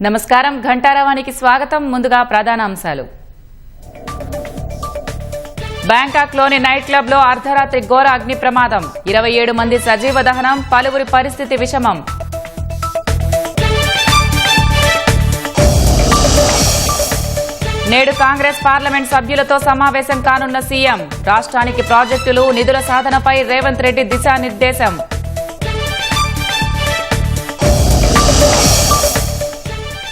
నమస్కారం, ఘంటారావానికి స్వాగతం. ముందుగా ప్రధాన అంశాలు. బ్యాంకాక్లోని నైట్ క్లబ్లో అర్ధరాత్రి ఘోర అగ్ని ప్రమాదం, 27 మంది సజీవ దహనం, పలువురి పరిస్థితి విషమం. నేడు కాంగ్రెస్ పార్లమెంట్ సభ్యులతో సమావేశం కానున్న సీఎం. రాష్ట్రానికి ప్రాజెక్టులు, నిధుల సాధనపై రేవంత్ రెడ్డి దిశానిర్దేశం.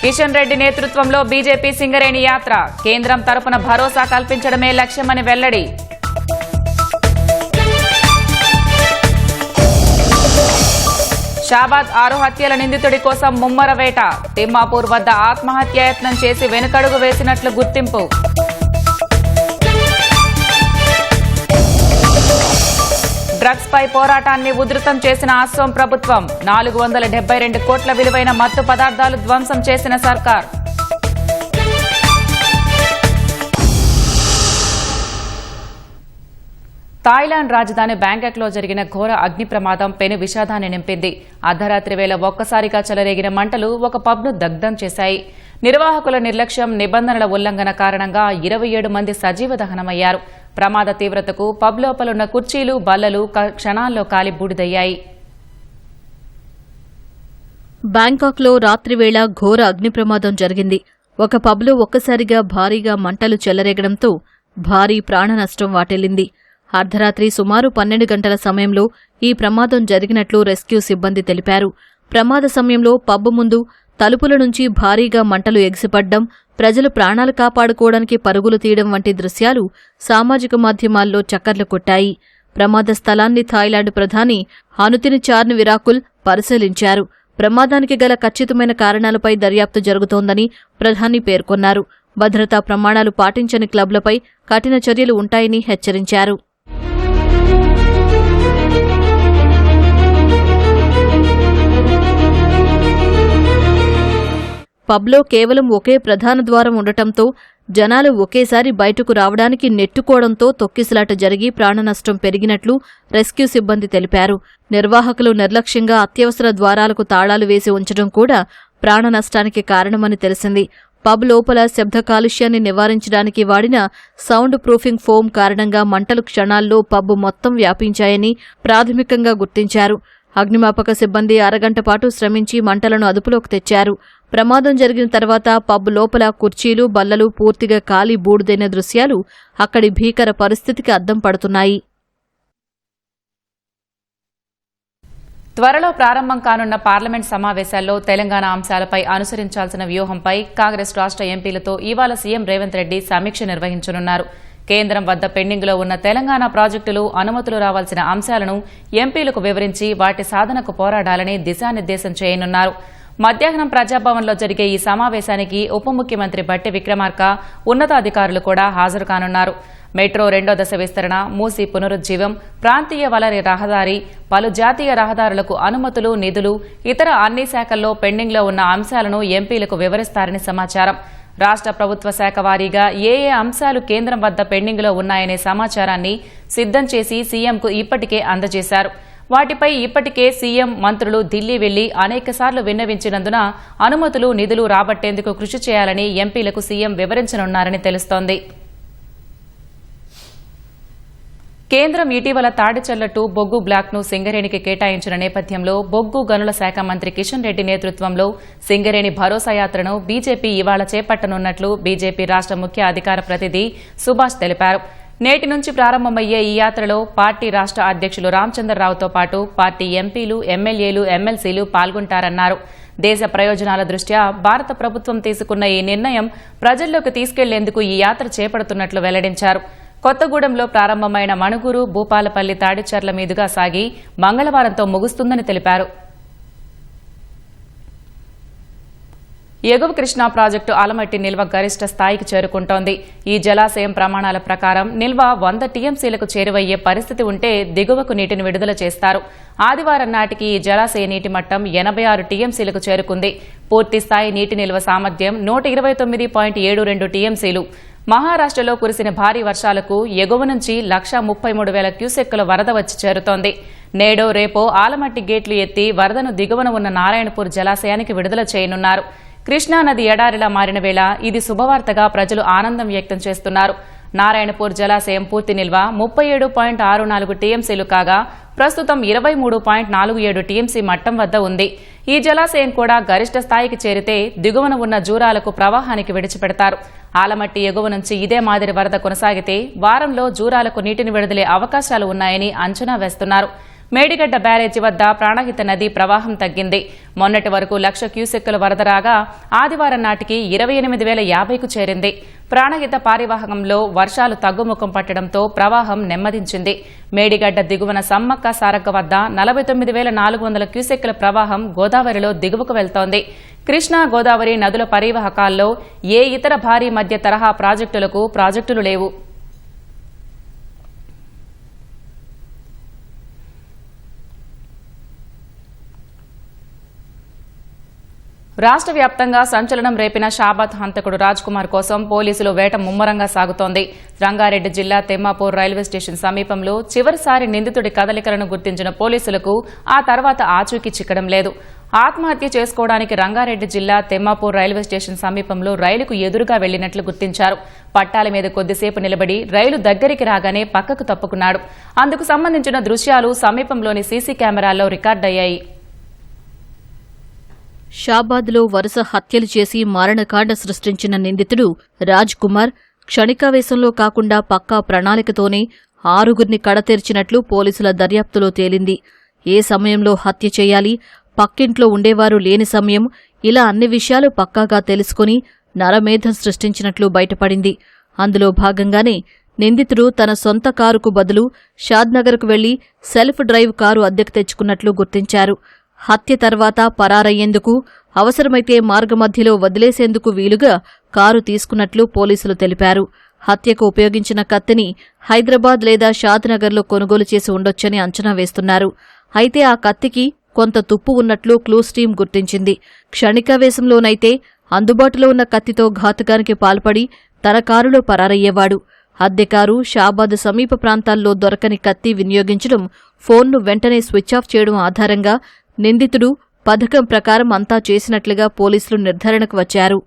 కిషన్ రెడ్డి నేతృత్వంలో బీజేపీ సింగరేణి యాత్ర, కేంద్రం తరపున భరోసా కల్పించడమే లక్ష్యమని వెల్లడి. షాబాద్ 6 హత్యల నిందితుడి కోసం ముమ్మర వేట, తిమ్మాపూర్ వద్ద ఆత్మహత్యాయత్నం చేసి వెనుకడుగు వేసినట్లు గుర్తింపు. డ్రగ్స్ పై పోరాటాన్ని ఉధృతం చేసిన అస్సోం ప్రభుత్వం, 472 కోట్ల విలువైన మత్తు పదార్థాలు ధ్వంసం చేసిన సర్కార్. థాయిలాండ్ రాజధాని బ్యాంకాక్లో జరిగిన ఘోర అగ్ని ప్రమాదం పెను విషాదాన్ని నింపింది. అర్ధరాత్రి వేళ ఒక్కసారిగా చెలరేగిన మంటలు ఒక పబ్ను దగ్ధం చేశాయి. నిర్వాహకుల నిర్లక్ష్యం, నిబంధనల ఉల్లంఘన కారణంగా 27 మంది సజీవ దహనమయ్యారు. ప్రమాద తీవ్రతకు పబ్ లోపలున్న కుర్చీలు, బల్లలు క్షణాల్లో కాలి బూడిదయ్యాయి. బ్యాంకాక్లో రాత్రివేళ ఘోర అగ్ని ప్రమాదం జరిగింది. ఒక పబ్లో ఒక్కసారిగా భారీగా మంటలు చెలరేగడంతో భారీ ప్రాణ నష్టం వాటిల్లింది. అర్ధరాత్రి సుమారు 12 గంటల సమయంలో ఈ ప్రమాదం జరిగినట్లు రెస్క్యూ సిబ్బంది తెలిపారు. ప్రమాద సమయంలో పబ్ ముందు తలుపుల నుంచి భారీగా మంటలు ఎగిసిపడ్డం, ప్రజలు ప్రాణాలు కాపాడుకోవడానికి పరుగులు తీయడం వంటి దృశ్యాలు సామాజిక మాధ్యమాల్లో చక్కర్లు కొట్టాయి. ప్రమాద స్థలాన్ని థాయిలాండ్ ప్రధాని హనుతిన్ చార్న్విరాకుల్ పరిశీలించారు. ప్రమాదానికి గల ఖచ్చితమైన కారణాలపై దర్యాప్తు జరుగుతోందని ప్రధాని పేర్కొన్నారు. భద్రతా ప్రమాణాలు పాటించని క్లబ్లపై కఠిన చర్యలు ఉంటాయని హెచ్చరించారు. పబ్లో కేవలం ఒకే ప్రధాన ద్వారం ఉండటంతో జనాలు ఒకేసారి బయటకు రావడానికి నెట్టుకోవడంతో తొక్కిసలాట జరిగి ప్రాణనష్టం పెరిగినట్లు రెస్క్యూ సిబ్బంది తెలిపారు. నిర్వాహకులు నిర్లక్ష్యంగా అత్యవసర ద్వారాలకు తాళాలు వేసి ఉంచడం కూడా ప్రాణనష్టానికి కారణమని తెలిసింది. పబ్ లోపల శబ్ద కాలుష్యాన్ని నివారించడానికి వాడిన సౌండ్ ప్రూఫింగ్ ఫోమ్ కారణంగా మంటలు క్షణాల్లో పబ్ మొత్తం వ్యాపించాయని ప్రాథమికంగా గుర్తించారు. అగ్నిమాపక సిబ్బంది అరగంట పాటు శ్రమించి మంటలను అదుపులోకి తెచ్చారు. ప్రమాదం జరిగిన తర్వాత పబ్ లోపల కుర్చీలు, బల్లలు పూర్తిగా కాలి బూడిదైన దృశ్యాలు అక్కడి భీకర పరిస్థితికి అద్దం పడుతున్నాయి. త్వరలో ప్రారంభం కానున్న పార్లమెంట్ సమావేశాల్లో తెలంగాణ అంశాలపై అనుసరించాల్సిన వ్యూహంపై కాంగ్రెస్ రాష్ట్ర ఎంపీలతో ఇవాళ సీఎం రేవంత్ రెడ్డి సమీక్ష నిర్వహించనున్నారు. కేంద్రం వద్ద పెండింగ్లో ఉన్న తెలంగాణ ప్రాజెక్టులు, అనుమతులు రావాల్సిన అంశాలను ఎంపీలకు వివరించి వాటి సాధనకు పోరాడాలని దిశానిర్దేశం చేయనున్నారు. మధ్యాహ్నం ప్రజాభవన్లో జరిగే ఈ సమావేశానికి ఉప ముఖ్యమంత్రి బట్టి విక్రమార్క, ఉన్నతాధికారులు కూడా హాజరు కానున్నారు. మెట్రో 2వ దశ విస్తరణ, మూసీ పునరుజ్జీవం, ప్రాంతీయ వలరి రహదారి, పలు జాతీయ రహదారులకు అనుమతులు, నిధులు, ఇతర అన్ని శాఖల్లో పెండింగ్లో ఉన్న అంశాలను ఎంపీలకు వివరిస్తారని సమాచారం. రాష్ట్ర ప్రభుత్వ శాఖ వారీగా ఏ అంశాలు కేంద్రం వద్ద పెండింగ్లో ఉన్నాయనే సమాచారాన్ని సిద్ధం చేసి సీఎంకు ఇప్పటికే అందజేశారు. వాటిపై ఇప్పటికే సీఎం, మంత్రులు ఢిల్లీ వెళ్లి అనేకసార్లు విన్నవించినందున అనుమతులు, నిధులు రాబట్టేందుకు కృషి చేయాలని ఎంపీలకు సీఎం వివరించనున్నారని తెలుస్తోంది. కేంద్రం ఇటీవల తాడిచెర్ల బొగ్గు బ్లాక్ను సింగరేణికి కేటాయించిన నేపథ్యంలో బొగ్గు గనుల శాఖ మంత్రి కిషన్ రెడ్డి నేతృత్వంలో సింగరేణి భరోసా యాత్రను బీజేపీ ఇవాళ చేపట్టనున్నట్లు బీజేపీ రాష్ట్ర ముఖ్య అధికార ప్రతినిధి సుభాష్ తెలిపారు. నేటి నుంచి ప్రారంభమయ్యే ఈ యాత్రలో పార్టీ రాష్ట్ర అధ్యక్షులు రామచంద్రరావుతో పాటు పార్టీ ఎంపీలు, ఎమ్మెల్యేలు, ఎమ్మెల్సీలు పాల్గొంటారన్నారు. దేశ ప్రయోజనాల దృష్ట్యా భారత ప్రభుత్వం తీసుకున్న ఈ నిర్ణయం ప్రజల్లోకి తీసుకెళ్లేందుకు ఈ యాత్ర చేపడుతున్నట్లు వెల్లడించారు. కొత్తగూడెంలో ప్రారంభమైన మణుగూరు, భూపాలపల్లి, తాడిచెర్ల మీదుగా సాగి మంగళవారంతో ముగుస్తుందని తెలిపారు. ఎగువ కృష్ణా ప్రాజెక్టు ఆలమట్టి నిల్వ గరిష్ట స్థాయికి చేరుకుంటోంది. ఈ జలాశయం ప్రమాణాల ప్రకారం నిల్వ 100 టీఎంసీలకు చేరువయ్యే పరిస్థితి ఉంటే దిగువకు నీటిని విడుదల చేస్తారు. ఆదివారం నాటికి ఈ జలాశయ నీటి మట్టం 86 టీఎంసీలకు చేరుకుంది. పూర్తి స్థాయి నీటి నిల్వ సామర్థ్యం 129.72 టీఎంసీలు. మహారాష్ట్రలో కురిసిన భారీ వర్షాలకు ఎగువ నుంచి 1,33,000 క్యూసెక్కుల వరద వచ్చి చేరుతోంది. నేడో రేపో ఆలమట్టి గేట్లు ఎత్తి వరదను దిగువన ఉన్న నారాయణపూర్ జలాశయానికి విడుదల చేయనున్నారు. కృష్ణానది ఎడారిలా మారిన వేళ ఇది శుభవార్తగా ప్రజలు ఆనందం వ్యక్తం చేస్తున్నారు. నారాయణపూర్ జలాశయం పూర్తి నిల్వ 37.64 టీఎంసీలు కాగా ప్రస్తుతం 23.47 టీఎంసీ మట్టం వద్ద ఉంది. ఈ జలాశయం కూడా గరిష్ట స్థాయికి చేరితే దిగువన ఉన్న జూరాలకు ప్రవాహానికి విడిచిపెడతారు. ఆలమట్టి ఎగువ నుంచి ఇదే మాదిరి వరద కొనసాగితే వారంలో జూరాలకు నీటిని విడుదలే అవకాశాలు ఉన్నాయని అంచనా వేస్తున్నారు. మేడిగడ్డ బ్యారేజీ వద్ద ప్రాణహిత నది ప్రవాహం తగ్గింది. మొన్నటి వరకు 1,00,000 క్యూసెక్కుల వరద రాగా ఆదివారం నాటికి 28,050కు చేరింది. ప్రాణహిత పారివాహకంలో వర్షాలు తగ్గుముఖం పట్టడంతో ప్రవాహం నెమ్మదించింది. మేడిగడ్డ దిగువన సమ్మక్క సారక్క వద్ద 49,400 క్యూసెక్కుల ప్రవాహం గోదావరిలో దిగువకు వెళ్తోంది. కృష్ణా గోదావరి నదుల పరివాహకాల్లో ఏ ఇతర భారీ మధ్య తరహా ప్రాజెక్టులు లేవు. రాష్ట్ర వ్యాప్తంగా సంచలనం రేపిన షాబాద్ హంతకుడు రాజ్ కుమార్ కోసం పోలీసులు వేట ముమ్మరంగా సాగుతోంది. రంగారెడ్డి జిల్లా తెమ్మాపూర్ రైల్వే స్టేషన్ సమీపంలో చివరిసారి నిందితుడి కదలికలను గుర్తించిన పోలీసులకు ఆ తర్వాత ఆచూకీ చిక్కడం లేదు. ఆత్మహత్య చేసుకోవడానికి రంగారెడ్డి జిల్లా తెమ్మాపూర్ రైల్వే స్టేషన్ సమీపంలో రైలుకు ఎదురుగా వెళ్లినట్లు గుర్తించారు. పట్టాల మీద కొద్దిసేపు నిలబడి రైలు దగ్గరికి రాగానే పక్కకు తప్పుకున్నాడు. అందుకు సంబంధించిన దృశ్యాలు సమీపంలోని సీసీ కెమెరాల్లో రికార్డయ్యాయి. షాబాద్లో వరుస హత్యలు చేసి మారణకాండ సృష్టించిన నిందితుడు రాజ్ కుమార్ క్షణికావేశంలో కాకుండా పక్కా ప్రణాళికతోనే 6గురిని కడతెర్చినట్లు పోలీసుల దర్యాప్తులో తేలింది. ఏ సమయంలో హత్య చేయాలి, పక్కింట్లో ఉండేవారు లేని సమయం, ఇలా అన్ని విషయాలు పక్కాగా తెలుసుకుని నరమేధం సృష్టించినట్లు బయటపడింది. అందులో భాగంగానే నిందితుడు తన సొంత కారుకు బదులు షాద్నగర్కు వెళ్లి సెల్ఫ్ డ్రైవ్ కారు అద్దెకు తెచ్చుకున్నట్లు గుర్తించారు. హత్య తర్వాత పరారయ్యేందుకు, అవసరమైతే మార్గమధ్యలో వదిలేసేందుకు వీలుగా కారు తీసుకున్నట్లు పోలీసులు తెలిపారు. హత్యకు ఉపయోగించిన కత్తిని హైదరాబాద్ లేదా షాద్నగర్లో కొనుగోలు చేసి ఉండొచ్చని అంచనా వేస్తున్నారు. అయితే ఆ కత్తికి కొంత తుప్పు ఉన్నట్లు క్లూస్ టీం గుర్తించింది. క్షణికావేశంలోనైతే అందుబాటులో ఉన్న కత్తితో ఘాతుకానికి పాల్పడి తన కారులో పరారయ్యేవాడు. అద్దెకారు, షాబాద్ సమీప ప్రాంతాల్లో దొరకని కత్తి వినియోగించడం, ఫోన్ను వెంటనే స్విచ్ ఆఫ్ చేయడం ఆధారంగా నిందితుడు పథకం ప్రకారం అంతా చేసినట్లుగా పోలీసులు నిర్ధారణకు వచ్చారు.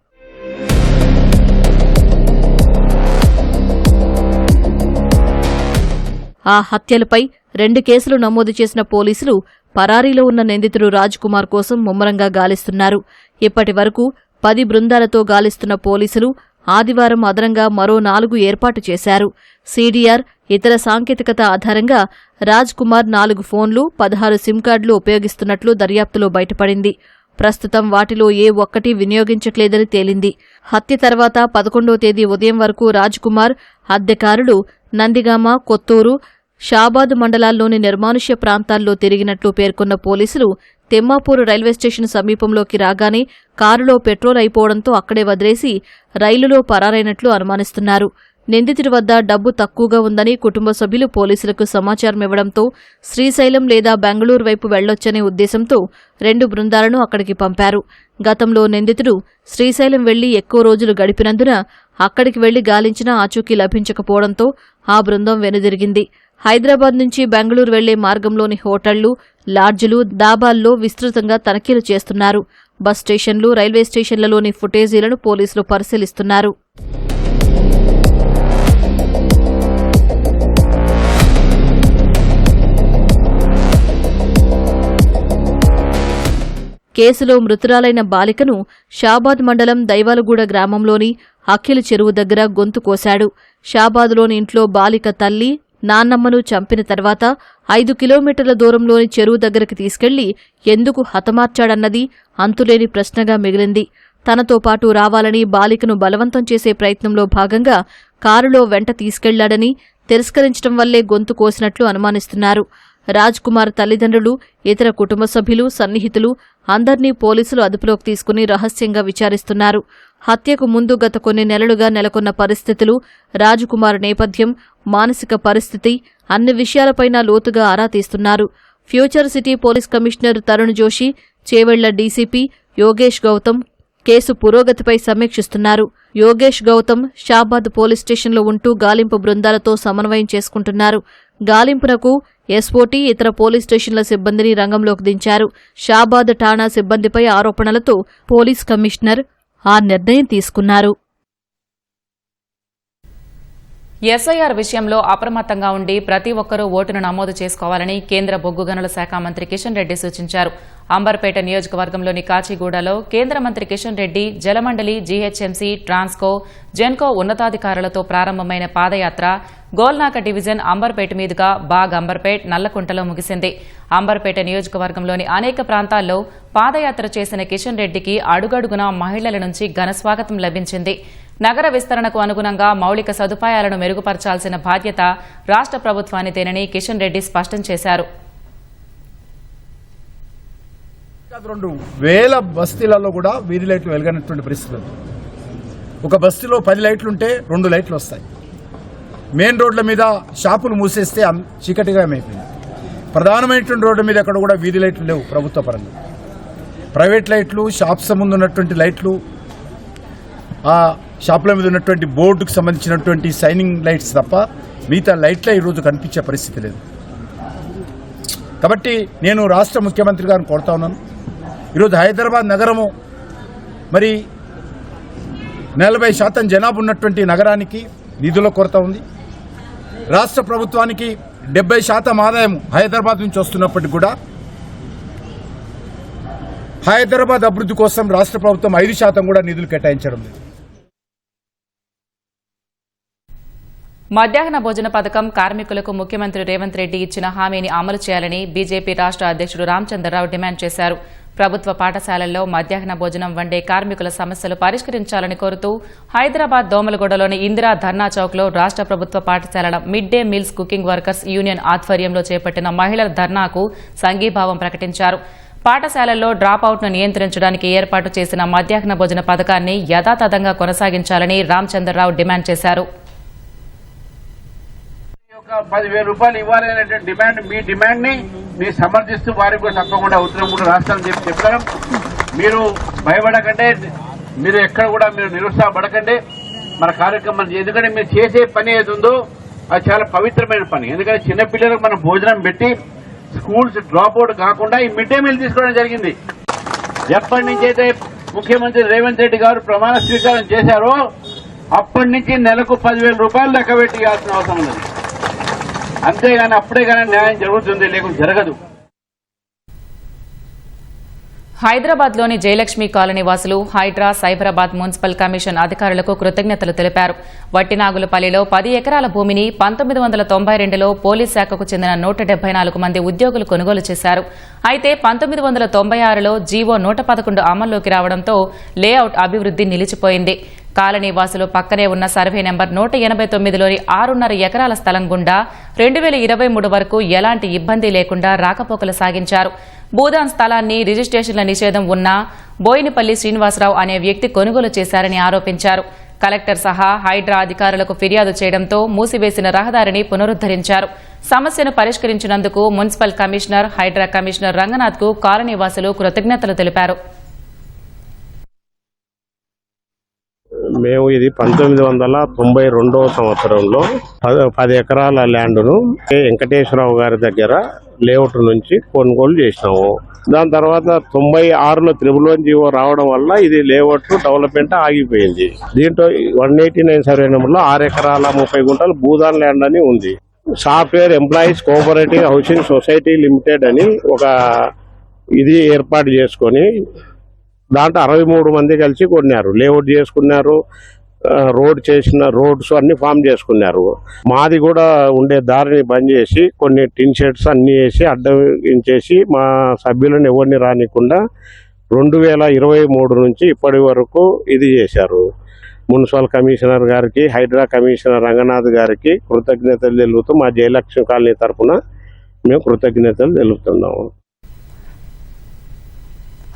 ఆ హత్యలపై 2 కేసులు నమోదు చేసిన పోలీసులు పరారీలో ఉన్న నిందితుడు రాజ్ కుమార్ కోసం ముమ్మరంగా గాలిస్తున్నారు. ఇప్పటి వరకు 10 బృందాలతో గాలిస్తున్న పోలీసులు ఆదివారం అదనంగా మరో 4 ఏర్పాటు చేశారు. సీడీఆర్, ఇతర సాంకేతికత ఆధారంగా రాజ్ కుమార్ 4 ఫోన్లు, 16 సిమ్ కార్డులు ఉపయోగిస్తున్నట్లు దర్యాప్తులో బయటపడింది. ప్రస్తుతం వాటిలో ఏ ఒక్కటి వినియోగించట్లేదని తేలింది. హత్య తర్వాత 11వ తేదీ ఉదయం వరకు రాజ్ కుమార్ అద్దెకారులు నందిగామ, కొత్తూరు, షాబాద్ మండలాల్లోని నిర్మానుష్య ప్రాంతాల్లో తిరిగినట్లు పేర్కొన్న పోలీసులు తెమ్మాపూర్ రైల్వే స్టేషన్ సమీపంలోకి రాగానే కారులో పెట్రోల్ అయిపోవడంతో అక్కడే వదిలేసి రైలులో పరారైనట్లు అనుమానిస్తున్నారు. నిందితుడి వద్ద డబ్బు తక్కువగా ఉందని కుటుంబ సభ్యులు పోలీసులకు సమాచారం ఇవ్వడంతో శ్రీశైలం లేదా బెంగళూరు వైపు వెళ్లొచ్చనే ఉద్దేశంతో 2 బృందాలను అక్కడికి పంపారు. గతంలో నిందితుడు శ్రీశైలం వెళ్లి ఎక్కువ రోజులు గడిపినందున అక్కడికి వెళ్లి గాలించినా ఆచూకీ లభించకపోవడంతో ఆ బృందం వెనుదిరిగింది. హైదరాబాద్ నుంచి బెంగళూరు వెళ్లే మార్గంలోని హోటళ్లు, లాడ్జిలు, దాబాల్లో విస్తృతంగా తనిఖీలు చేస్తున్నారు. బస్ స్టేషన్లు, రైల్వే స్టేషన్లలోని ఫుటేజీలను పోలీసులు పరిశీలిస్తున్నారు. కేసులో మృతురాలైన బాలికను షాబాద్ మండలం దైవాలగూడ గ్రామంలోని అఖిల్ చెరువు దగ్గర గొంతు కోశాడు. షాబాద్లోని ఇంట్లో బాలిక తల్లి, నాన్నమ్మను చంపిన తర్వాత 5 కిలోమీటర్ల దూరంలోని చెరువు దగ్గరికి తీసుకెళ్లి ఎందుకు హతమార్చాడన్నది అంతులేని ప్రశ్నగా మిగిలింది. తనతో పాటు రావాలని బాలికను బలవంతం చేసే ప్రయత్నంలో భాగంగా కారులో వెంట తీసుకెళ్లాడని, తిరస్కరించడం వల్లే గొంతు కోసినట్లు అనుమానిస్తున్నారు. రాజ్ కుమార్ తల్లిదండ్రులు, ఇతర కుటుంబ సభ్యులు, సన్నిహితులు అందర్నీ పోలీసులు అదుపులోకి తీసుకుని రహస్యంగా విచారిస్తున్నారు. హత్యకు ముందు గత కొన్ని నెలలుగా నెలకొన్న పరిస్థితులు, రాజ్ కుమార్ నేపథ్యం, మానసిక పరిస్థితి అన్ని విషయాలపైన లోతుగా ఆరా తీస్తున్నారు. Future city police commissioner Tarun Joshi, Chevella DCP Yogesh Gautam case పురోగతిపై సమీక్షిస్తున్నారు. యోగేష్ గౌతమ్ షాబాద్ పోలీస్ స్టేషన్లో ఉంటూ గాలింపు బృందాలతో సమన్వయం చేసుకుంటున్నారు. గాలింపునకు ఎస్ఓటీ, ఇతర పోలీస్ స్టేషన్ల సిబ్బందిని రంగంలోకి దించారు. షాబాద్ ఠాణా సిబ్బందిపై ఆరోపణలతో పోలీస్ కమిషనర్ ఆ నిర్ణయం తీసుకున్నారు. ఎస్ఐఆర్ విషయంలో అప్రమత్తంగా ఉండి ప్రతి ఒక్కరూ ఓటును నమోదు చేసుకోవాలని కేంద్ర బొగ్గు గనుల శాఖ మంత్రి కిషన్ రెడ్డి సూచించారు. అంబర్పేట నియోజకవర్గంలోని కాచిగూడలో కేంద్ర మంత్రి కిషన్ రెడ్డి జలమండలి, జీహెచ్ఎంసీ, ట్రాన్స్కో, జెన్కో ఉన్నతాధికారులతో ప్రారంభమైన పాదయాత్ర గోల్నాక డివిజన్ అంబర్పేట మీదుగా బాగ్ అంబర్పేట్, నల్లకుంటలో ముగిసింది. అంబర్పేట నియోజకవర్గంలోని అనేక ప్రాంతాల్లో పాదయాత్ర చేసిన కిషన్ రెడ్డికి అడుగడుగునా మహిళల నుంచి ఘనస్వాగతం లభించింది. నగర విస్తరణకు అనుగుణంగా మౌలిక సదుపాయాలను మెరుగుపరచాల్సిన బాధ్యత రాష్ట్ర ప్రభుత్వానిదేనని కిషన్ రెడ్డి స్పష్టం చేశారు. 2,000 బస్తీలలో కూడా వీధి లైట్లు వెలగనటువంటి పరిస్థితులు. ఒక బస్తీలో 10 లైట్లుంటే 2 లైట్లు వస్తాయి. మెయిన్ రోడ్ల మీద షాపులు మూసేస్తే చీకటిగా అయిపోయింది. ప్రధానమైనటువంటి రోడ్ల మీద ఎక్కడ కూడా వీధి లైట్లు లేవు. ప్రభుత్వ పరంగా ప్రైవేట్ లైట్లు, షాప్స్ ముందు ఉన్నటువంటి లైట్లు, ఆ షాపుల మీద ఉన్నటువంటి బోర్డుకు సంబంధించినటువంటి సైనింగ్ లైట్స్ తప్ప మిగతా లైట్లే ఈరోజు కనిపించే పరిస్థితి లేదు. కాబట్టి నేను రాష్ట్ర ముఖ్యమంత్రి గారిని కోరుతా ఉన్నాను. ఈరోజు హైదరాబాద్ నగరము మరి 40% జనాభా ఉన్నటువంటి నగరానికి నిధుల కొరత ఉంది. రాష్ట్ర ప్రభుత్వానికి 70% ఆదాయం హైదరాబాద్ నుంచి వస్తున్నప్పటికీ కూడా హైదరాబాద్ అభివృద్ధి కోసం రాష్ట్ర ప్రభుత్వం 5% కూడా నిధులు కేటాయించడం లేదు. మధ్యాహ్న భోజన పథకం కార్మికులకు ముఖ్యమంత్రి రేవంత్ రెడ్డి ఇచ్చిన హామీని అమలు చేయాలని బీజేపీ రాష్ట్ర అధ్యక్షుడు రామచంద్రరావు డిమాండ్ చేశారు. ప్రభుత్వ పాఠశాలల్లో మధ్యాహ్న భోజనం వండే కార్మికుల సమస్యలు పరిష్కరించాలని కోరుతూ హైదరాబాద్ దోమలగూడలోని ఇందిరా ధర్నా చౌక్లో రాష్ట్ర ప్రభుత్వ పాఠశాలల mid day meals cooking workers union ఆధ్వర్యంలో చేపట్టిన మహిళల ధర్నాకు సంఘీభావం ప్రకటించారు. పాఠశాలల్లో డ్రాపౌట్ను నియంత్రించడానికి ఏర్పాటు చేసిన మధ్యాహ్న భోజన పథకాన్ని యథాతథంగా కొనసాగించాలని రామచంద్రరావు డిమాండ్ చేశారు. 10,000 రూపాయలు ఇవ్వాలనేటువంటి డిమాండ్, మీ డిమాండ్ ని మీరు సమర్థిస్తూ వారికి కూడా తప్పకుండా ఉత్తరం 3 రాష్ట్రాలు చెప్పడం. మీరు భయపడకండి, మీరు ఎక్కడ కూడా మీరు నిరుత్సాహపడకండి మన కార్యక్రమం. ఎందుకంటే మీరు చేసే పని ఏది ఉందో అది చాలా పవిత్రమైన పని. ఎందుకంటే చిన్నపిల్లలకు మనం భోజనం పెట్టి స్కూల్స్ డ్రాప్ అవుట్ కాకుండా ఈ మిడ్ డే మీల్ తీసుకోవడం జరిగింది. ఎప్పటి నుంచి అయితే ముఖ్యమంత్రి రేవంత్ రెడ్డి గారు ప్రమాణ స్వీకారం చేశారో అప్పటి నుంచి నెలకు 10,000 రూపాయలు లెక్క పెట్టి ఇవ్వాల్సిన అవసరం ఉంది. అంతేగాని అప్పుడే కానీ న్యాయం జరుగుతుంది, లేకుంటే జరగదు. హైదరాబాద్లోని జయలక్ష్మి కాలనీ వాసులు హైడ్రా, సైబరాబాద్ మున్సిపల్ కమిషన్ అధికారులకు కృతజ్ఞతలు తెలిపారు. వట్టినాగులపల్లిలో 10 ఎకరాల భూమిని 1992లో పోలీస్ శాఖకు చెందిన 174 మంది ఉద్యోగులు కొనుగోలు చేశారు. అయితే 1996లో జీవో 111 అమల్లోకి రావడంతో లేఅవుట్ అభివృద్ది నిలిచిపోయింది. కాలనీ వాసులు పక్కనే ఉన్న సర్వే నెంబర్ 189లోని 6.5 ఎకరాల స్థలం గుండా 2023 వరకు ఎలాంటి ఇబ్బంది లేకుండా రాకపోకలు సాగించారు. భూదాన్ స్థలాన్ని రిజిస్ట్రేషన్ల నిషేధం ఉన్నా బోయినపల్లి శ్రీనివాసరావు అనే వ్యక్తి కొనుగోలు చేశారని ఆరోపించారు. కలెక్టర్ సహా హైడ్రా అధికారులకు ఫిర్యాదు చేయడంతో మూసివేసిన రహదారిని పునరుద్దరించారు. సమస్యను పరిష్కరించినందుకు మున్సిపల్ కమిషనర్, హైడ్రా కమిషనర్ రంగనాథ్కు కాలనీ వాసులు కృతజ్ఞతలు తెలిపారు. మేము ఇది 1992వ సంవత్సరంలో 10 ఎకరాల ల్యాండ్ను వెంకటేశ్వరరావు గారి దగ్గర లేఅవుట్ నుంచి కొనుగోలు చేసినాము. దాని తర్వాత 96లో 111 జీవో రావడం వల్ల ఇది లేఅవుట్ డెవలప్మెంట్ ఆగిపోయింది. దీంట్లో 189 సర్వే నెంబర్లో 6 ఎకరాల 30 గుంటలు భూదాన్ ల్యాండ్ అని ఉంది. Software employees cooperative housing society limited అని ఒక ఇది ఏర్పాటు చేసుకొని దాంట్లో 63 మంది కలిసి కొన్నారు. లేఅవుట్ చేసుకున్నారు, రోడ్స్ అన్ని ఫామ్ చేసుకున్నారు. మాది కూడా ఉండే దారిని బంద్ చేసి కొన్ని టిన్ షెడ్స్ అన్ని వేసి అడ్డించేసి మా సభ్యులను ఎవరిని రానికుండా 2023 నుంచి ఇప్పటి వరకు ఇది చేశారు. మున్సిపల్ కమిషనర్ గారికి, హైడ్రా కమిషనర్ రంగనాథ్ గారికి కృతజ్ఞతలు తెలుపుతూ మా జయలక్ష్మి కాలనీ తరఫున మేము కృతజ్ఞతలు తెలుపుతున్నాము.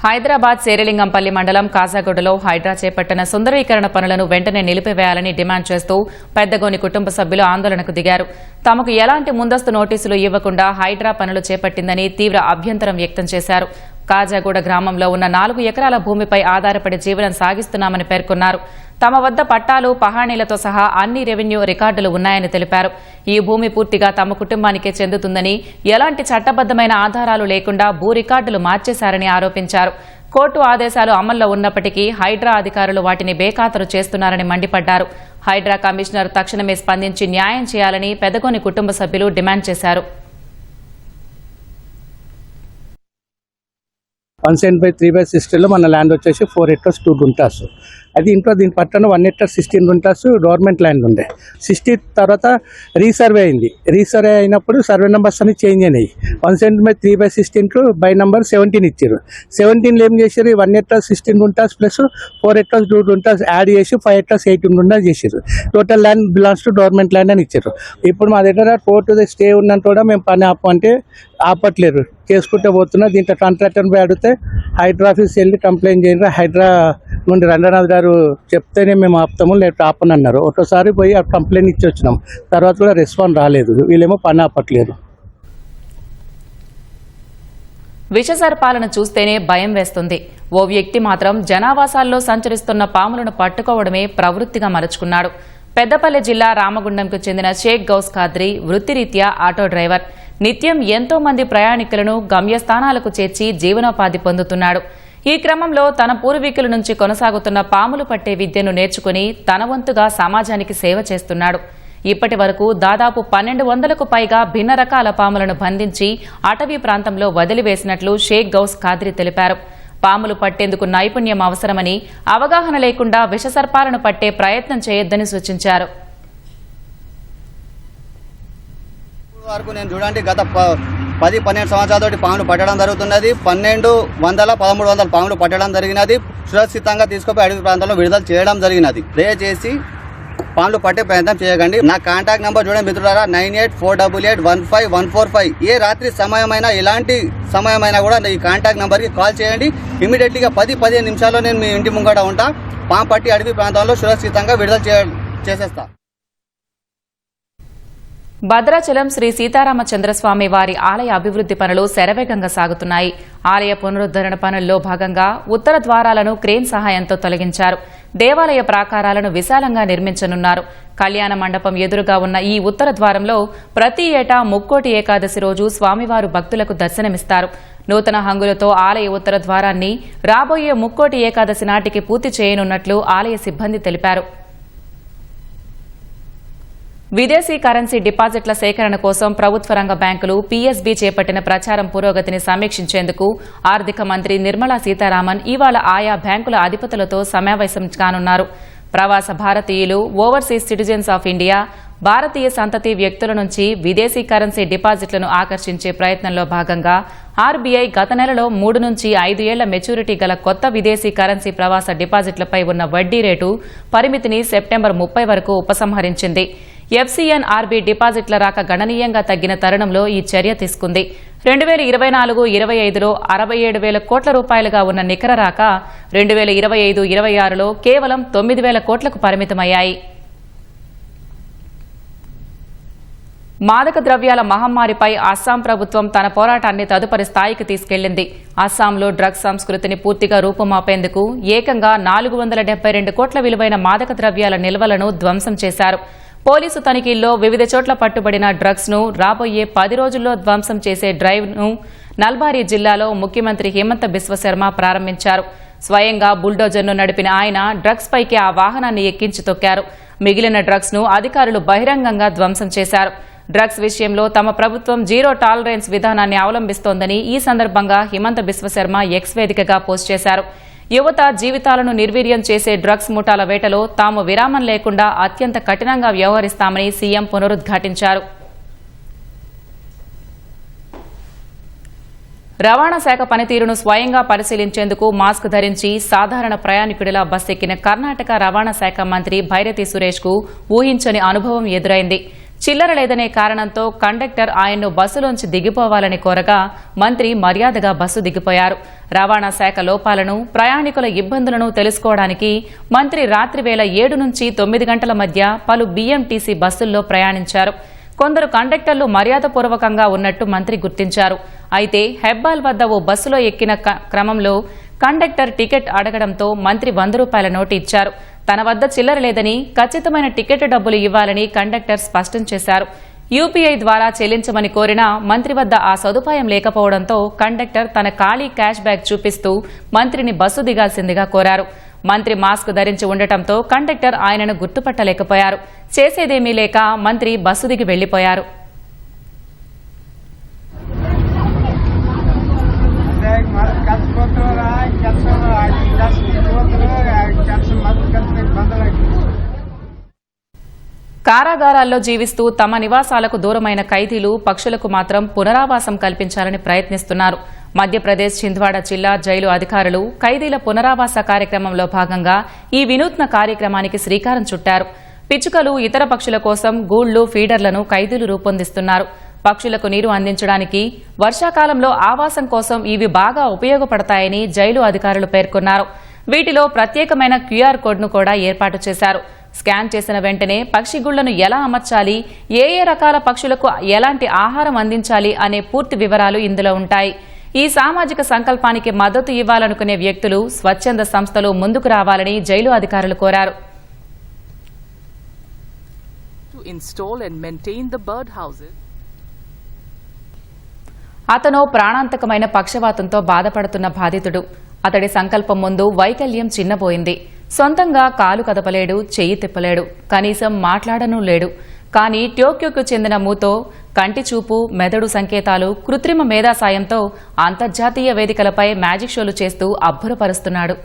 హైదరాబాద్ శేరిలింగంపల్లి మండలం కాజాగూడలో హైడ్రా చేపట్టిన సుందరీకరణ పనులను వెంటనే నిలిపివేయాలని డిమాండ్ చేస్తూ పెద్దగోని కుటుంబ సభ్యులు ఆందోళనకు దిగారు. తమకు ఎలాంటి ముందస్తు నోటీసులు ఇవ్వకుండా హైడ్రా పనులు చేపట్టిందని తీవ్ర అభ్యంతరం వ్యక్తం చేశారు. కాజాగూడ గ్రామంలో ఉన్న 4 ఎకరాల భూమిపై ఆధారపడి జీవనం సాగిస్తున్నామని పేర్కొన్నారు. తమ వద్ద పట్టాలు, పహాణీలతో సహా అన్ని రెవెన్యూ రికార్డులు ఉన్నాయని తెలిపారు. ఈ భూమి పూర్తిగా తమ కుటుంబానికే చెందుతుందని, ఎలాంటి చట్టబద్దమైన ఆధారాలు లేకుండా భూ రికార్డులు మార్చేశారని ఆరోపించారు. కోర్టు ఆదేశాలు అమల్లో ఉన్నప్పటికీ హైడ్రా అధికారులు వాటిని బేఖాతరు చేస్తున్నారని మండిపడ్డారు. హైడ్రా కమిషనర్ తక్షణమే స్పందించి న్యాయం చేయాలని పెదగోని కుటుంబ సభ్యులు డిమాండ్ చేశారు. 173/60 మన ల్యాండ్ వచ్చేసి 4 acres 2 గుంటాస్. అది ఇంట్లో దీని పట్టణ 1 acre 16 గుంటాస్ గవర్నమెంట్ ల్యాండ్ ఉండే. 60 తర్వాత రీసర్వే అయింది. రీసర్వే అయినప్పుడు సర్వే నెంబర్స్ అన్ని చేంజ్ అయినాయి. 173/16 బై నెంబర్ 17 ఇచ్చారు. 17 ఏం చేశారు, 1 acre 16 guntas plus 4 acres 2 guntas add చేసి 5 acres 18 గుంటాస్ చేశారు. Total land belongs to government land అని ఇచ్చారు. ఇప్పుడు మా దగ్గర కోర్టు స్టే ఉన్నంత కూడా మేము పని ఆపమంటే ఆపట్లేరు, చేసుకుంటూ పోతున్నా. దీంట్లో కాంట్రాక్టర్ పోయి అడిగితే హైడ్రా ఆఫీస్ వెళ్ళి కంప్లైంట్ చేయండి, హైడ్రా నుండి రంగనాథ్ గారు చెప్తేనే మేము ఆపుతాము, లేకపోతే ఆపనన్నారు. ఒకసారి పోయి ఆ కంప్లైంట్ ఇచ్చి వచ్చినాం, తర్వాత కూడా రెస్పాన్స్ రాలేదు. వీళ్ళేమో పని ఆపట్లేదు. విషసర్పాలను చూస్తేనే భయం వేస్తుంది. ఓ వ్యక్తి మాత్రం జనావాసాల్లో సంచరిస్తున్న పాములను పట్టుకోవడమే ప్రవృత్తిగా మలుచుకున్నాడు. పెద్దపల్లి జిల్లా రామగుండంకు చెందిన షేక్ గౌస్ ఖాద్రీ వృత్తిరీత్యా ఆటో డ్రైవర్. నిత్యం ఎంతో మంది ప్రయాణికులను గమ్యస్థానాలకు చేర్చి జీవనోపాధి పొందుతున్నాడు. ఈ క్రమంలో తన పూర్వీకుల నుంచి కొనసాగుతున్న పాములు పట్టే విద్యను నేర్చుకుని తన వంతుగా సమాజానికి సేవ చేస్తున్నాడు. ఇప్పటి వరకు దాదాపు 1200కు పైగా భిన్న రకాల పాములను బంధించి అటవీ ప్రాంతంలో వదిలివేసినట్లు షేక్ గౌస్ ఖాద్రీ తెలిపారు. పాములు పట్టేందుకు నైపుణ్యం అవసరమని, అవగాహన లేకుండా విషసర్పాలను పట్టే ప్రయత్నం చేయొద్దని సూచించారు. వరకు నేను చూడండి గత 10-12 సంవత్సరాలతోటి పాములు పట్టడం జరుగుతున్నది. 1200-1300 పాములు పట్టడం జరిగినది. సురక్షితంగా తీసుకుపోయి అడవి ప్రాంతంలో విడుదల చేయడం జరిగినది. దయచేసి పాములు పట్టే ప్రయత్నం చేయకండి. నా కాంటాక్ట్ నెంబర్ చూడండి మిత్రులారా, 9848815145. ఏ రాత్రి సమయమైనా, ఎలాంటి సమయమైనా కూడా ఈ కాంటాక్ట్ నెంబర్కి కాల్ చేయండి. ఇమీడియట్లీగా 10-15 నిమిషాల్లో నేను మీ ఇంటి ముంగట ఉంటా. పాము పట్టి అడవి ప్రాంతాల్లో సురక్షితంగా విడుదల చేసేస్తా. భద్రాచలం శ్రీ సీతారామచంద్రస్వామి వారి ఆలయ అభివృద్ది పనులు శరవేగంగా సాగుతున్నాయి. ఆలయ పునరుద్ధరణ పనుల్లో భాగంగా ఉత్తర ద్వారాలను క్రేన్ సహాయంతో తొలగించారు. దేవాలయ ప్రాకారాలను విశాలంగా నిర్మించనున్నారు. కళ్యాణ మండపం ఎదురుగా ఉన్న ఈ ఉత్తర ద్వారంలో ప్రతి ఏటా ముక్కోటి ఏకాదశి రోజు స్వామివారు భక్తులకు దర్శనమిస్తారు. నూతన హంగులతో ఆలయ ఉత్తర ద్వారాన్ని రాబోయే ముక్కోటి ఏకాదశి నాటికి పూర్తి చేయనున్నట్లు ఆలయ సిబ్బంది తెలిపారు. విదేశీ కరెన్సీ డిపాజిట్ల సేకరణ కోసం ప్రభుత్వ రంగ బ్యాంకులు పీఎస్బీ చేపట్టిన ప్రచారం పురోగతిని సమీక్షించేందుకు ఆర్థిక మంత్రి నిర్మలా సీతారామన్ ఇవాళ ఆయా బ్యాంకుల అధిపతులతో సమావేశం కానున్నారు. ప్రవాస భారతీయులు, ఓవర్సీస్ సిటిజన్స్ ఆఫ్ ఇండియా, భారతీయ సంతతి వ్యక్తుల నుంచి విదేశీ కరెన్సీ డిపాజిట్లను ఆకర్షించే ప్రయత్నంలో భాగంగా ఆర్బీఐ గత నెలలో 3 నుంచి 5 ఏళ్ల మెచ్యూరిటీ గల కొత్త విదేశీ కరెన్సీ ప్రవాస డిపాజిట్లపై ఉన్న వడ్డీ రేటు పరిమితిని సెప్టెంబర్ 30 వరకు ఉపసంహరించింది. ఎఫ్సీఎన్ఆర్బీ డిపాజిట్ల రాక గణనీయంగా తగ్గిన తరుణంలో ఈ చర్య తీసుకుంది. 2024-25లో 67,000 కోట్ల రూపాయలుగా ఉన్న నికర రాక 2025-26లో కేవలం 9,000 కోట్లకు పరిమితమయ్యాయి. మాదక ద్రవ్యాల మహమ్మారిపై అస్సాం ప్రభుత్వం తన పోరాటాన్ని తదుపరి స్థాయికి తీసుకెళ్లింది. అస్సాంలో డ్రగ్స్ సంస్కృతిని పూర్తిగా రూపుమాపేందుకు ఏకంగా 472 కోట్ల విలువైన మాదక ద్రవ్యాల నిల్వలను ధ్వంసం చేశారు. పోలీసు తనిఖీల్లో వివిధ చోట్ల పట్టుబడిన డ్రగ్స్ ను రాబోయే 10 రోజుల్లో ధ్వంసం చేసే డ్రైవ్ ను నల్బారీ జిల్లాలో ముఖ్యమంత్రి హిమంత బిశ్వ శర్మ ప్రారంభించారు. స్వయంగా బుల్డోజర్ను నడిపిన ఆయన డ్రగ్స్ పైకి ఆ వాహనాన్ని ఎక్కించి తొక్కారు. మిగిలిన డ్రగ్స్ ను అధికారులు బహిరంగంగా ధ్వంసం చేశారు. డ్రగ్స్ విషయంలో తమ ప్రభుత్వం జీరో టాలరెన్స్ విధానాన్ని అవలంబిస్తోందని ఈ సందర్భంగా హిమంత బిశ్వ శర్మ ఎక్స్ వేదికగా పోస్ట్ చేశారు. యువత జీవితాలను నిర్వీర్యం చేసే డ్రగ్స్ ముఠాల వేటలో తాము విరామం లేకుండా అత్యంత కఠినంగా వ్యవహరిస్తామని సీఎం పునరుద్ఘాటించారు. రవాణా శాఖ పనితీరును స్వయంగా పరిశీలించేందుకు మాస్క్ ధరించి సాధారణ ప్రయాణికుడిలా బస్ ఎక్కిన కర్ణాటక రవాణా శాఖ మంత్రి భైరతి సురేష్ కు ఊహించని అనుభవం ఎదురైంది. చిల్లర లేదనే కారణంతో కండక్టర్ ఆయన్ను బస్సులోంచి దిగిపోవాలని కోరగా మంత్రి మర్యాదగా బస్సు దిగిపోయారు. రవాణా శాఖ లోపాలను, ప్రయాణికుల ఇబ్బందులను తెలుసుకోవడానికి మంత్రి రాత్రి వేళ 7 నుంచి 9 గంటల మధ్య పలు BMTC బస్సుల్లో ప్రయాణించారు. కొందరు కండక్టర్లు మర్యాదపూర్వకంగా ఉన్నట్టు మంత్రి గుర్తించారు. అయితే హెబ్బాల్ వద్ద ఓ బస్సులో ఎక్కిన క్రమంలో కండక్టర్ టికెట్ అడగడంతో మంత్రి 100 రూపాయల నోటు ఇచ్చారు. తన వద్ద చిల్లర లేదని, ఖచ్చితమైన టికెట్ డబ్బులు ఇవ్వాలని కండక్టర్ స్పష్టం చేశారు. UPI ద్వారా చెల్లించమని కోరినా మంత్రి వద్ద ఆ సదుపాయం లేకపోవడంతో కండక్టర్ తన ఖాళీ క్యాష్ బ్యాగ్ చూపిస్తూ మంత్రిని బస్సు దిగాల్సిందిగా కోరారు. మంత్రి మాస్క్ ధరించి ఉండటంతో కండక్టర్ ఆయనను గుర్తుపట్టలేకపోయారు. చేసేదేమీ లేక మంత్రి బస్సు దిగి వెళ్లిపోయారు. కారాగారాల్లో జీవిస్తూ తమ నివాసాలకు దూరమైన ఖైదీలు, పక్షులకు మాత్రం పునరావాసం కల్పించాలని ప్రయత్నిస్తున్నారు. మధ్యప్రదేశ్ చింద్వాడ జిల్లా జైలు అధికారులు ఖైదీల పునరావాస కార్యక్రమంలో భాగంగా ఈ వినూత్న కార్యక్రమానికి శ్రీకారం చుట్టారు. పిచ్చుకలు, ఇతర పక్షుల కోసం గూళ్లు, ఫీడర్లను ఖైదీలు రూపొందిస్తున్నారు. పక్షులకు నీరు అందించడానికి, వర్షాకాలంలో ఆవాసం కోసం ఇవి బాగా ఉపయోగపడతాయని జైలు అధికారులు పేర్కొన్నారు. వీటిలో ప్రత్యేకమైన QR కోడ్ను కూడా ఏర్పాటు చేశారు. స్కాన్ చేసిన వెంటనే పక్షి గుళ్లను ఎలా అమర్చాలి, ఏ రకాల పక్షులకు ఎలాంటి ఆహారం అందించాలి అనే పూర్తి వివరాలు ఇందులో ఉంటాయి. ఈ సామాజిక సంకల్పానికి మద్దతు ఇవ్వాలనుకునే వ్యక్తులు, స్వచ్ఛంద సంస్థలు ముందుకు రావాలని జైలు అధికారులు కోరారు. అతను ప్రాణాంతకమైన పక్షవాతంతో బాధపడుతున్న బాధితుడు. అతడి సంకల్పం ముందు వైకల్యం చిన్నబోయింది. సొంతంగా కాలు కదపలేడు, చెయ్యి తిప్పలేడు, కనీసం మాట్లాడనూ లేడు. కానీ టోక్యోకు చెందిన మూతో కంటి చూపు, మెదడు సంకేతాలు, కృత్రిమ మేధా సాయంతో అంతర్జాతీయ వేదికలపై మ్యాజిక్ షోలు చేస్తూ అబ్బురపరుస్తున్నాడు.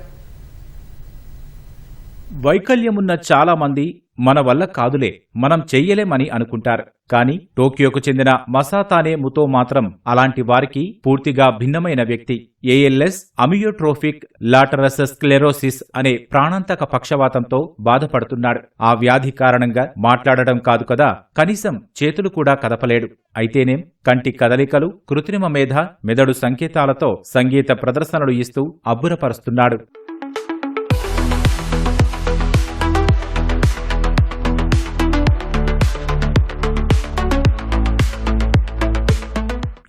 వైకల్యమున్న చాలా మంది మన వల్ల కాదులే, మనం చెయ్యలేమని అనుకుంటారు. కానీ టోక్యోకు చెందిన మసాతానే ముతో మాత్రం అలాంటి వారికి పూర్తిగా భిన్నమైన వ్యక్తి. ALS అమియోట్రోఫిక్ లాటరస్ స్క్లెరోసిస్ అనే ప్రాణాంతక పక్షవాతంతో బాధపడుతున్నాడు. ఆ వ్యాధి కారణంగా మాట్లాడటం కాదు కదా, కనీసం చేతులు కూడా కదపలేడు. అయితేనేం కంటి కదలికలు, కృత్రిమ మేధ, మెదడు సంకేతాలతో సంగీత ప్రదర్శనలు ఇస్తూ అబ్బురపరుస్తున్నాడు.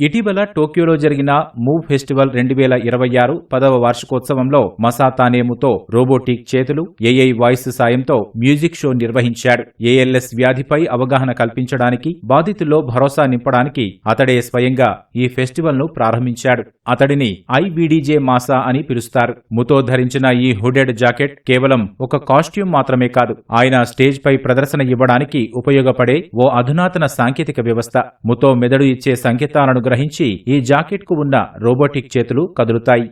ఇటీవల టోక్యోలో జరిగిన మూవ్ ఫెస్టివల్ 2026 10వ వార్షికోత్సవంలో మసాతానేముతో రోబోటిక్ చేతులు, AI వాయిస్ సాయంతో మ్యూజిక్ షో నిర్వహించాడు. ALS వ్యాధిపై అవగాహన కల్పించడానికి, బాధితుల్లో భరోసా నింపడానికి అతడే స్వయంగా ఈ ఫెస్టివల్ ను ప్రారంభించాడు. అతడిని IVDJ మాసా అని పిలుస్తారు. ముతో ధరించిన ఈ హుడెడ్ జాకెట్ కేవలం ఒక కాస్ట్యూమ్ మాత్రమే కాదు, ఆయన స్టేజ్ పై ప్రదర్శన ఇవ్వడానికి ఉపయోగపడే ఓ అధునాతన సాంకేతిక వ్యవస్థ. ముతో మెదడు ఇచ్చే సంకేతాలను గ్రహించి ఈ జాకెట్ కు ఉన్న రోబోటిక్ చేతులు కదులుతాయి.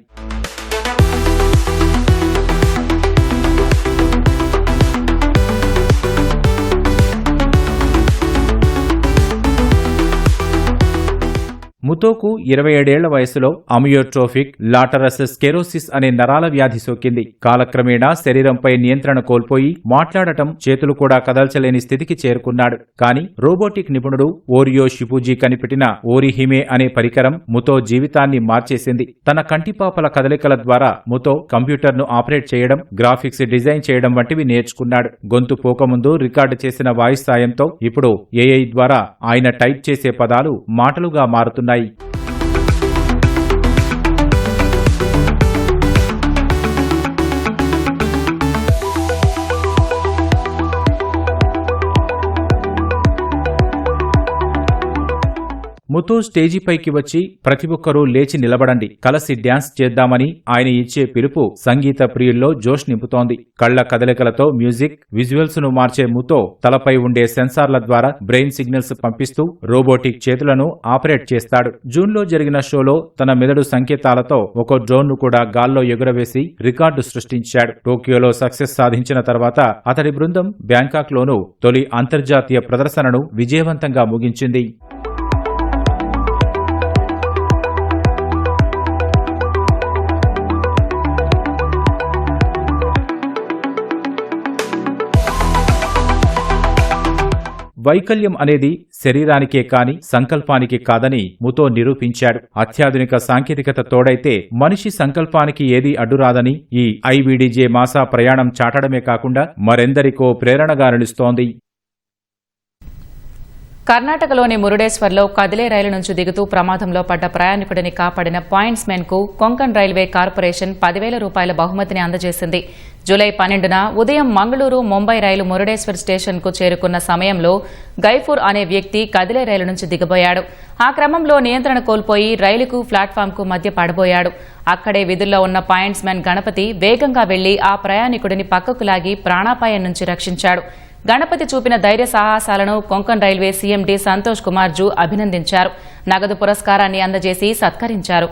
ముతోకు 27 ఏళ్ల వయసులో అమియోట్రోఫిక్ లాటరస్ స్కెరోసిస్ అనే నరాల వ్యాధి సోకింది. కాలక్రమేణా శరీరంపై నియంత్రణ కోల్పోయి మాట్లాడటం, చేతులు కూడా కదల్చలేని స్థితికి చేరుకున్నాడు. కానీ రోబోటిక్ నిపుణుడు ఓరియో షిపుజీ కనిపెట్టిన ఓరిహిమే అనే పరికరం ముతో జీవితాన్ని మార్చేసింది. తన కంటిపాపల కదలికల ద్వారా ముతో కంప్యూటర్ను ఆపరేట్ చేయడం, గ్రాఫిక్స్ డిజైన్ చేయడం వంటివి నేర్చుకున్నాడు. గొంతు పోకముందు రికార్డు చేసిన వాయిస్ సాయంతో ఇప్పుడు AI ద్వారా ఆయన టైప్ చేసే పదాలు మాటలుగా మారుతున్నాయి. ముతో స్టేజిపైకి వచ్చి ప్రతి ఒక్కరూ లేచి నిలబడండి, కలసి డ్యాన్స్ చేద్దామని ఆయన ఇచ్చే పిలుపు సంగీత ప్రియుల్లో జోష్ నింపుతోంది. కళ్ల కదలికలతో మ్యూజిక్, విజువల్స్ ను మార్చే ముతో తలపై ఉండే సెన్సార్ల ద్వారా బ్రెయిన్ సిగ్నల్స్ పంపిస్తూ రోబోటిక్ చేతులను ఆపరేట్ చేస్తాడు. జూన్లో జరిగిన షోలో తన మెదడు సంకేతాలతో ఒక డ్రోన్ ను కూడా గాల్లో ఎగురవేసి రికార్డు సృష్టించాడు. టోక్యోలో సక్సెస్ సాధించిన తర్వాత అతడి బృందం బ్యాంకాక్ లోనూ తొలి అంతర్జాతీయ ప్రదర్శనను విజయవంతంగా ముగించింది. వైకల్యం అనేది శరీరానికే కాని సంకల్పానికి కాదని ముతో నిరూపించాడు. అత్యాధునిక సాంకేతికత తోడైతే మనిషి సంకల్పానికి ఏదీ అడ్డురాదని ఈ ఐవీడీజే మాసా ప్రయాణం చాటడమే కాకుండా మరెందరికో ప్రేరణగా నిలుస్తోంది. కర్ణాటకలోని మురుడేశ్వర్లో కదిలే రైలు నుంచి దిగుతూ ప్రమాదంలో పడ్డ ప్రయాణికుడిని కాపాడిన పాయింట్స్మెన్ కు కొంకణ్ రైల్వే కార్పొరేషన్ 10,000 రూపాయల బహుమతిని అందజేసింది. జూలై 12న ఉదయం మంగళూరు ముంబై రైలు మురుడేశ్వర్ స్టేషన్ కు చేరుకున్న సమయంలో గైఫూర్ అనే వ్యక్తి కదిలే రైలు నుంచి దిగబోయాడు. ఆ క్రమంలో నియంత్రణ కోల్పోయి రైలుకు ప్లాట్ఫామ్ కు మధ్య పడబోయాడు. అక్కడే విధుల్లో ఉన్న పాయింట్స్మెన్ గణపతి వేగంగా వెళ్లి ఆ ప్రయాణికుడిని పక్కకు లాగి ప్రాణాపాయం నుంచి రక్షించాడు. గణపతి చూపిన ధైర్య సాహసాలను Konkan railway CMD Santosh Kumar జూ అభినందించారు. నగదు పురస్కారాన్ని అందజేసి సత్కరించారు.